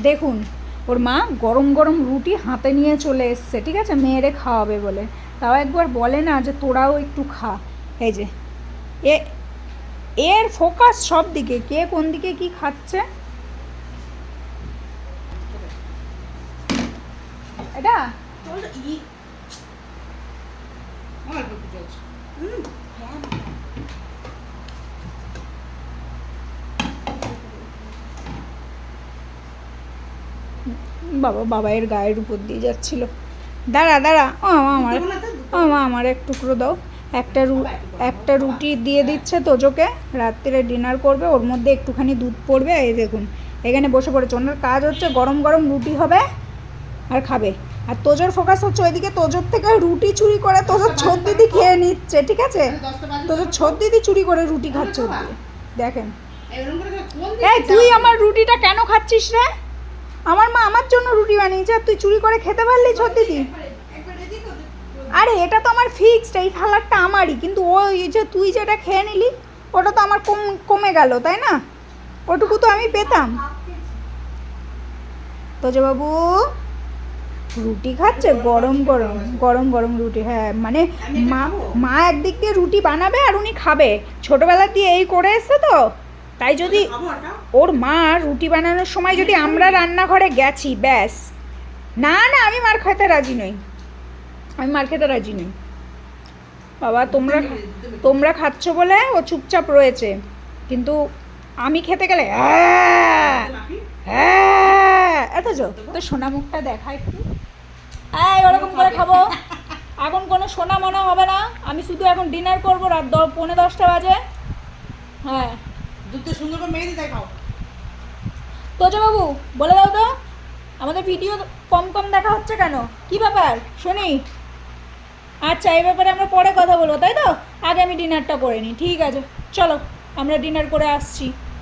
দেখুন ওর মা গরম গরম রুটি হাতে নিয়ে চলে এসছে, ঠিক আছে, মেয়েরে খাওয়াবে বলে। তাও একবার বলে না যে তোরাও একটু খা। এই যে এর ফোকাস সব দিকে, কে কোন দিকে কি খাচ্ছে। এটা বাবা এর গায়ের উপর দিয়ে যাচ্ছিল। দাঁড়া ও আমার এক টুকরো দাও। একটা রুটি দিয়ে দিচ্ছে তোজোকে, রাত্রিরে ডিনার করবে, ওর মধ্যে একটুখানি দুধ পড়বে। এই দেখুন এখানে বসে পড়েছে, ওনার কাজ হচ্ছে গরম গরম রুটি হবে আর খাবে। আর তোজোর ফোকাস হচ্ছে ওইদিকে, তোজোর থেকে রুটি চুরি করে তোজোর ছোট দিদি খেয়ে নিচ্ছে, ঠিক আছে, তোজোর ছোট দিদি চুরি করে রুটি খাচ্ছে। দেখেন এই তুই আমার রুটিটা কেন খাচ্ছিস রে? আমার মা আমার জন্য রুটি বানিয়েছে আর তুই চুরি করে খেতে পারলি ছোট দিদি? আরে এটা তো আমার ফিক্সড, এই থালারটা আমারই, কিন্তু ওই যে তুই যেটা খেয়ে নিলি ওটা তো আমার কমে গেল, তাই না? ওটুকু তো আমি পেতাম। তোজো বাবু রুটি খাচ্ছে, গরম গরম গরম গরম রুটি। হ্যাঁ মানে মা একদিক দিয়ে রুটি বানাবে আর উনি খাবে, ছোটবেলা দিয়ে এই করে এসছে তো। তাই যদি ওর মা রুটি বানানোর সময় যদি আমরা রান্নাঘরে গেছি, ব্যাস। না আমি মার খেতে রাজি নই, বাবা তোমরা খাচ্ছ বলে ও চুপচাপ রয়েছে, কিন্তু আমি খেতে গেলে এত তো সোনা মুখটা দেখা একটু। ওরকম করে খাবো, এখন কোনো সোনা মনে হবে না। আমি শুধু এখন ডিনার করবো, রাত 10:45 বাজে। হ্যাঁ সুন্দর করে মেহেদি দেখাও। তোজো বাবু বলে দাও তো, আমাদের ভিডিও কম দেখা হচ্ছে কেন, কি ব্যাপার শুনি? আচ্ছা এই ব্যাপারে আমরা পরে কথা বলবো, তাই তো? আগে আমি ডিনারটা করে নিই। ঠিক আছে চলো আমরা ডিনার করে আসছি।